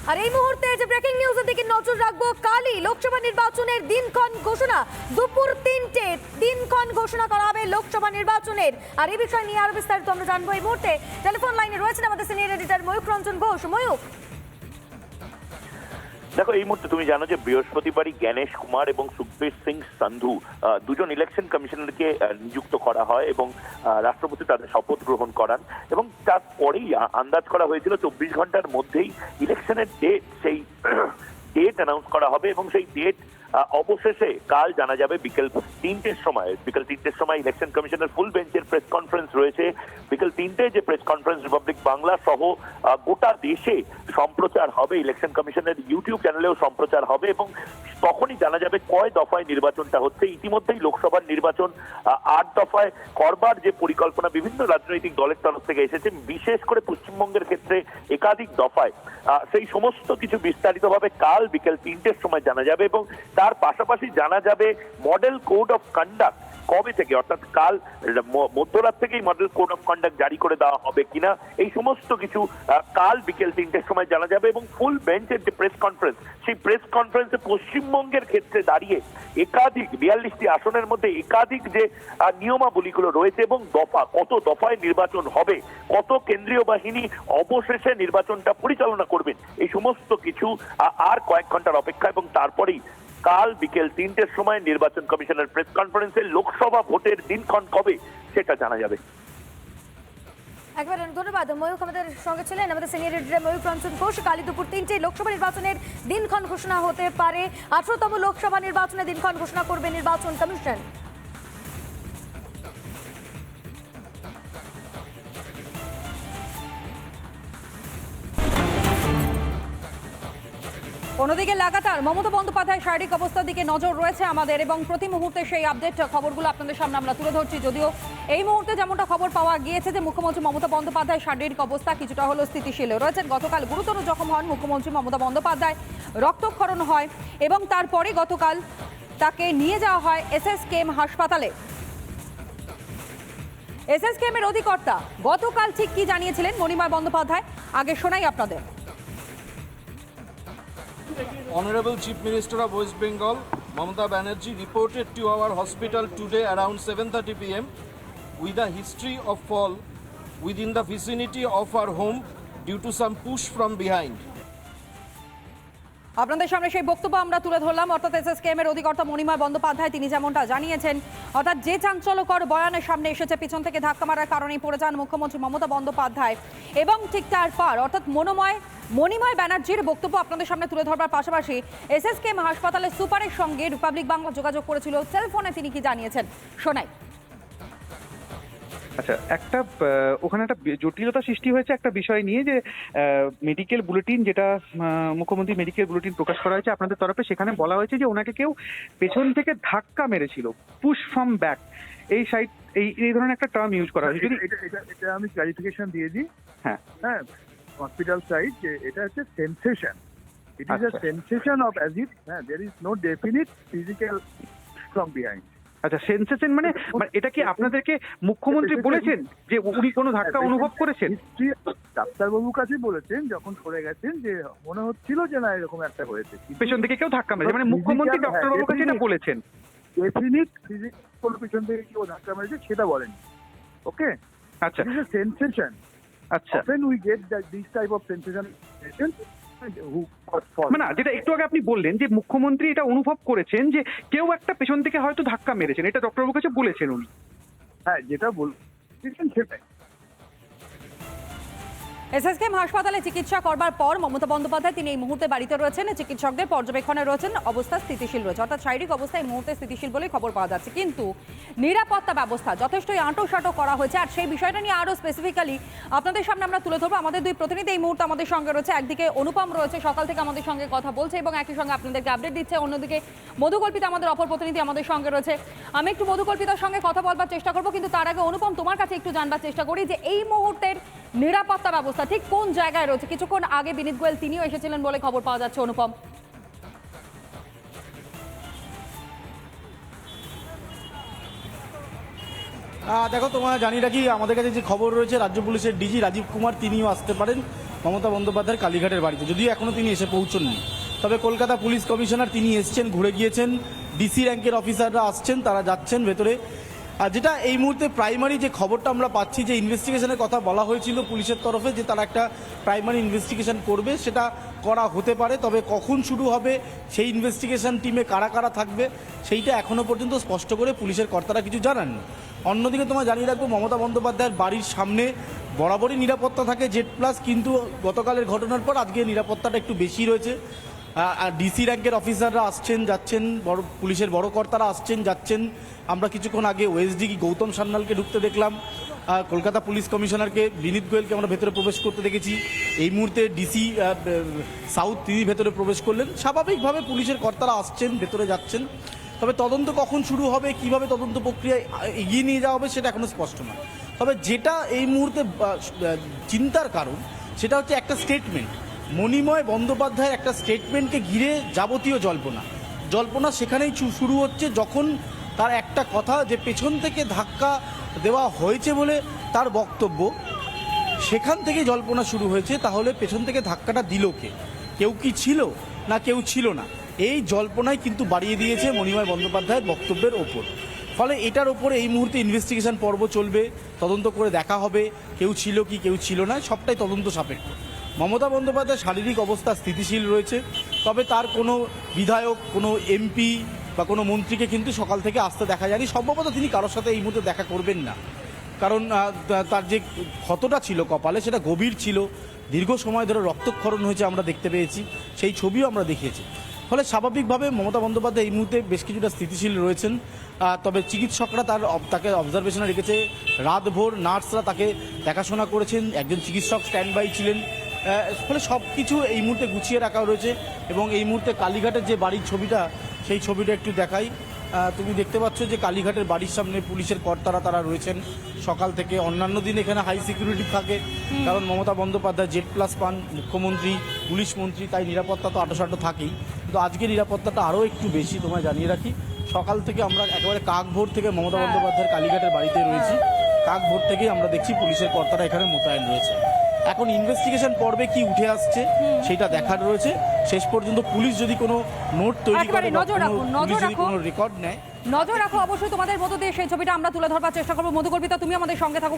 আর এই মুহূর্তে যে ব্রেকিং নিউজের দিকে নজর রাখবো, কালই লোকসভা নির্বাচনের দিনক্ষণ ঘোষণা, দুপুর 3টে দিনক্ষণ ঘোষণা করা হবে লোকসভা নির্বাচনের। আর এই বিষয় নিয়ে আরো বিস্তারিত আমরা জানবো এই মুহূর্তে। টেলিফোন লাইনে রয়েছেন আমাদের সিনিয়র এডিটর ময়ূক রঞ্জন ঘোষ। ময়ূক, দেখো, এই মুহূর্তে তুমি জানো যে বৃহস্পতিবারই জ্ঞানেশ কুমার এবং সুখবীর সিং সান্ধু দুজন ইলেকশন কমিশনারকে নিযুক্ত করা হয় এবং রাষ্ট্রপতি তাদের শপথ গ্রহণ করান এবং তারপরেই আন্দাজ করা হয়েছিল 24 ঘন্টার মধ্যেই ইলেকশনের ডেট, সেই ডেট অ্যানাউন্স করা হবে এবং সেই ডেট অবশেষে কাল জানা যাবে বিকেল 3টের সময়। বিকেল 3টের সময় ইলেকশন কমিশনের ফুল বেঞ্চের প্রেস কনফারেন্স রয়েছে। বিকেল 3টে যে প্রেস কনফারেন্স রিপাবলিক বাংলা সহ গোটা দেশে সম্প্রচার হবে, ইলেকশন কমিশনের ইউটিউব চ্যানেলেও সম্প্রচার হবে এবং তখনই জানা যাবে কয় দফায় নির্বাচনটা হচ্ছে। ইতিমধ্যেই লোকসভার নির্বাচন 8 দফায় করবার যে পরিকল্পনা বিভিন্ন রাজনৈতিক দলের তরফ থেকে এসেছে, বিশেষ করে পশ্চিমবঙ্গের ক্ষেত্রে একাধিক দফায়, সেই সমস্ত কিছু বিস্তারিতভাবে কাল বিকেল 3টের সময় জানা যাবে এবং তার পাশাপাশি জানা যাবে মডেল কোড অফ কন্ডাক্ট কবে থেকে, অর্থাৎ কাল মধ্যরাত থেকেই মডেল কোড অফ কন্ডাক্ট জারি করে দেওয়া হবে কিনা, এই সমস্ত কিছু কাল বিকেল 3টের সময় জানা যাবে। এবং ফুল বেঞ্চের যে প্রেস কনফারেন্স, সেই প্রেস কনফারেন্সে পশ্চিমবঙ্গের ক্ষেত্রে দাঁড়িয়ে একাধিক 42টি আসনের মধ্যে একাধিক যে নিয়মাবলীগুলো রয়েছে এবং দফা, কত দফায় নির্বাচন হবে, কত কেন্দ্রীয় বাহিনী অবশেষে নির্বাচনটা পরিচালনা করবেন, এই সমস্ত কিছু আর কয়েক ঘন্টার অপেক্ষা এবং তারপরেই কাল বিকেল 3টের সময় নির্বাচন কমিশনের প্রেস কনফারেন্সে লোকসভা ভোটের দিনক্ষণ কবে সেটা জানা যাবে। একবার ধন্যবাদ ময়ূক, আমাদের সঙ্গে ছিলেন আমাদের সিনিয়র এডিটর ময়ূক রঞ্জন ঘোষ। কালই দুপুর 3টে লোকসভা নির্বাচনের দিনক্ষণ ঘোষণা হতে পারে। 18তম লোকসভা নির্বাচনের দিনক্ষণ ঘোষণা করবে নির্বাচন কমিশন। অন্যদিকে লাগাতার মমতা বন্দ্যোপাধ্যায়ের শারীরিক অবস্থার দিকে নজর রয়েছে আমাদের এবং প্রতি মুহূর্তে সেই আপডেট খবরগুলো আপনাদের সামনে আমরা তুলে ধরছি। যদিও এই মুহূর্তে যেমনটা খবর পাওয়া গিয়েছে যে মুখ্যমন্ত্রী মমতা বন্দ্যোপাধ্যায়ের শারীরিক অবস্থা কিছুটা হলো স্থিতিশীল রয়েছেন। গতকাল গুরুতর জখম হন মুখ্যমন্ত্রী মমতা বন্দ্যোপাধ্যায়, রক্তক্ষরণ হয় এবং তারপরে গতকাল তাকে নিয়ে যাওয়া হয় এসএসকেএম হাসপাতালে। এসএসকেএম-এর অধিকর্তা গতকাল ঠিক কি জানিয়েছিলেন মণিময় বন্দ্যোপাধ্যায়, আগে শোনাই আপনাদের। Honorable Chief Minister of West Bengal, Mamata Banerjee, reported to our hospital today around 7:30 p.m. with a history of fall within the vicinity of our home due to some push from behind. আপনাদের সামনে সেই বক্তব্য আমরা তুলে ধরলাম, অর্থাৎ এসএসকেএম-এর অধিকর্তা মণিময় বন্দ্যোপাধ্যায় তিনি যেমনটা জানিয়েছেন, অর্থাৎ যে চাঞ্চল্যকর বয়ানের সামনে এসেছে, পিছন থেকে ধাক্কা মারার কারণেই পড়ে যান মুখ্যমন্ত্রী মমতা বন্দ্যোপাধ্যায় এবং ঠিক তারপর অর্থাৎ মণিময় ব্যানার্জির বক্তব্য আপনাদের সামনে তুলে ধরবার পাশাপাশি এসএসকেএম হাসপাতালের সুপারের সঙ্গে রিপাবলিক বাংলা যোগাযোগ করেছিল সেলফোনে, তিনি কি জানিয়েছেন শোনাই। আচ্ছা, ওখানে একটা জটিলতা সৃষ্টি হয়েছে একটা বিষয় নিয়ে, যে মেডিকেল বুলেটিন, যেটা মুখ্যমন্ত্রী মেডিকেল বুলেটিন প্রকাশ করা হয়েছে আপনাদের তরফে, সেখানে বলা হয়েছে যে ওনাকে কেউ পেছন থেকে ধাক্কা মেরেছিল, পুশ ফ্রম ব্যাক, এই ধরনের একটা টার্ম ইউজ করা হয়েছে। এটা আমি ক্লারিফিকেশন দিয়ে দিই। হ্যাঁ, হসপিটাল সাইড যে এটা হচ্ছে sensation, it is a sensation of as if there is no definite physical from behind. আচ্ছা, সেনসেশন মানে এটা কি আপনাদেরকে মুখ্যমন্ত্রী বলেছেন যে উনি কোনো ধাক্কা অনুভব করেছেন? ডাক্তারবাবুর কাছে বলেছেন যখন সরে গেছেন যে মনে হচ্ছিল যে না এরকম একটা হয়েছে, পেছন থেকে কেউ ধাক্কা মেরেছে, মানে মুখ্যমন্ত্রী ডক্টরবাবুর কাছে এটা বলেছেন। ডেফিনিট ফিজিক্যাল পিছন থেকে কেউ ধাক্কা মেরেছে সেটা বলেন। ওকে, আচ্ছা, ইট ইজ আ সেনসেশন। আচ্ছা, often we get that this type of sensation who got fall. মানে যেটা একটু আগে আপনি বললেন যে মুখ্যমন্ত্রী এটা অনুভব করেছেন যে কেউ একটা পেছন থেকে হয়তো ধাক্কা মেরেছেন, এটা ডক্টরবাবুর কাছে বলেছেন উনি। হ্যাঁ, যেটা বলছেন সেটাই। এসএসকেএম হাসপাতালে চিকিৎসা করবার পর মমতা বন্দ্যোপাধ্যায় তিনি এই মুহূর্তে বাড়িতে রয়েছেন, চিকিৎসকদের পর্যবেক্ষণে রয়েছেন, অবস্থা স্থিতিশীল রয়েছে, অর্থাৎ শারীরিক অবস্থা এই মুহূর্তে স্থিতিশীল বলেই খবর পাওয়া যাচ্ছে। কিন্তু নিরাপত্তা ব্যবস্থা যথেষ্টই আঁটোসাঁটো করা হয়েছে আর সেই বিষয়টা নিয়ে আরও স্পেসিফিক্যালি আপনাদের সামনে আমরা তুলে ধরবো। আমাদের দুই প্রতিনিধি এই মুহূর্তে আমাদের সঙ্গে রয়েছে, একদিকে অনুপম রয়েছে, সকাল থেকে আমাদের সঙ্গে কথা বলছে এবং একই সঙ্গে আপনাদেরকে আপডেট দিচ্ছে, অন্যদিকে মধুকল্পিতা আমাদের অপর প্রতিনিধি আমাদের সঙ্গে রয়েছে। আমি একটু মধুকল্পিতার সঙ্গে কথা বলবার চেষ্টা করবো, কিন্তু তার আগে অনুপম তোমার কাছে একটু জানবার চেষ্টা করি যে এই মুহূর্তের নিরাপত্তা ব্যবস্থা ঠিক কোন জায়গায় রয়েছে। কিছুক্ষণ আগে বিনীত গোয়েল তিনিও এসেছিলেন বলে খবর পাওয়া যাচ্ছে। অনুপম, দেখো, তোমরা জানি রাখি আমাদের কাছে যে খবর রয়েছে রাজ্য পুলিশের ডিজি রাজীব কুমার তিনিও আসতে পারেন মমতা বন্দ্যোপাধ্যায়ের কালীঘাটের বাড়িতে, যদিও এখনও তিনি এসে পৌঁছননি। তবে কলকাতা পুলিশ কমিশনার তিনি এসছেন, ঘুরে গিয়েছেন, ডিসি র্যাঙ্কের অফিসাররা আসছেন, তারা যাচ্ছেন ভেতরে। আর যেটা এই মুহূর্তে প্রাইমারি যে খবরটা আমরা পাচ্ছি, যে ইনভেস্টিগেশনের কথা বলা হয়েছিল পুলিশের তরফে, যে তারা একটা প্রাইমারি ইনভেস্টিগেশন করবে, সেটা করা হতে পারে। তবে কখন শুরু হবে, সেই ইনভেস্টিগেশন টিমে কারা কারা থাকবে, সেইটা এখনও পর্যন্ত স্পষ্ট করে পুলিশের কর্তারা কিছু জানাননি। অন্যদিকে তোমায় জানিয়ে রাখবো, মমতা বন্দ্যোপাধ্যায়ের বাড়ির সামনে বরাবরই নিরাপত্তা থাকে Z+, কিন্তু গতকালের ঘটনার পর আজকে নিরাপত্তাটা একটু বেশি রয়েছে। আর ডিসি র্যাঙ্কের অফিসাররা আসছেন যাচ্ছেন, বড় পুলিশের বড় কর্তারা আসছেন যাচ্ছেন। আমরা কিছুক্ষণ আগে ওএসডি গৌতম সান্যালকে ঢুকতে দেখলাম, কলকাতা পুলিশ কমিশনারকে বিনীত গোয়েলকে আমরা ভেতরে প্রবেশ করতে দেখেছি। এই মুহূর্তে ডিসি সাউথ তিনি ভেতরে প্রবেশ করলেন। স্বাভাবিকভাবে পুলিশের কর্তারা আসছেন, ভেতরে যাচ্ছেন। তবে তদন্ত কখন শুরু হবে, কিভাবে তদন্ত প্রক্রিয়ায় এগিয়ে নিয়ে যাওয়া হবে, সেটা এখনও স্পষ্ট নয়। তবে যেটা এই মুহূর্তে চিন্তার কারণ, সেটা হচ্ছে একটা স্টেটমেন্ট, মণিময় বন্দ্যোপাধ্যায়ের একটা স্টেটমেন্টকে ঘিরে যাবতীয় জল্পনা সেখানেই শুরু হচ্ছে, যখন তার একটা কথা, যে পেছন থেকে ধাক্কা দেওয়া হয়েছে বলে তার বক্তব্য, সেখান থেকে জল্পনা শুরু হয়েছে। তাহলে পেছন থেকে ধাক্কাটা দিল কে, কেউ কি ছিল না কেউ ছিল না, এই জল্পনাই কিন্তু বাড়িয়ে দিয়েছে মণিময় বন্দ্যোপাধ্যায়ের বক্তব্যের ওপর। ফলে এটার ওপরে এই মুহূর্তে ইনভেস্টিগেশন পর্ব চলবে, তদন্ত করে দেখা হবে কেউ ছিল কি কেউ ছিল না, সবটাই তদন্ত সাপেক্ষ। মমতা বন্দ্যোপাধ্যায়ের শারীরিক অবস্থা স্থিতিশীল রয়েছে, তবে তার কোনো বিধায়ক, কোনো এমপি বা কোনো মন্ত্রীকে কিন্তু সকাল থেকে আসতে দেখা যায়নি। সম্ভবত তিনি কারোর সাথে এই মুহূর্তে দেখা করবেন না, কারণ তার যে ক্ষতটা ছিল কপালে, সেটা গভীর ছিল, দীর্ঘ সময় ধরে রক্তক্ষরণ হয়েছে আমরা দেখতে পেয়েছি, সেই ছবিও আমরা দেখিয়েছি। ফলে স্বাভাবিকভাবে মমতা বন্দ্যোপাধ্যায় এই মুহূর্তে বেশ কিছুটা স্থিতিশীল রয়েছেন। তবে চিকিৎসকরা তাকে অবজারভেশনে রেখেছে, রাতভর নার্সরা তাকে দেখাশোনা করেছেন, একজন চিকিৎসক স্ট্যান্ড বাই ছিলেন। ফলে সব কিছু এই মুহূর্তে গুছিয়ে রাখা রয়েছে। এবং এই মুহূর্তে কালীঘাটের যে বাড়ির ছবিটা, সেই ছবিটা একটু দেখাই। তুমি দেখতে পাচ্ছ যে কালীঘাটের বাড়ির সামনে পুলিশের কর্তারা তারা রয়েছেন সকাল থেকে। অন্যান্য দিন এখানে হাই সিকিউরিটি থাকে, কারণ মমতা বন্দ্যোপাধ্যায় Z+ পান, মুখ্যমন্ত্রী, পুলিশ মন্ত্রী, তাই নিরাপত্তা তো আটোসাটো থাকেই। কিন্তু আজকে নিরাপত্তাটা আরও একটু বেশি। তোমায় জানিয়ে রাখি, সকাল থেকে আমরা একেবারে কাকভোর থেকে মমতা বন্দ্যোপাধ্যায়ের কালীঘাটের বাড়িতে রয়েছি। কাকভোর থেকেই আমরা দেখছি পুলিশের কর্তারা এখানে মোতায়েন রয়েছে। এখন ইনভেস্টিগেশন পর্বে কি উঠে আসছে সেটা দেখার রয়েছে। শেষ পর্যন্ত পুলিশ যদি কোনো নোট তৈরি করে, পুলিশ যদি কোনো রেকর্ড নেয়, নজর রাখো। অবশ্যই তোমাদের মতো দিয়ে সেই ছবিটা আমরা তুলে ধরবার চেষ্টা করবো। মধুকল্পিতা, তুমি আমাদের সঙ্গে থাকো।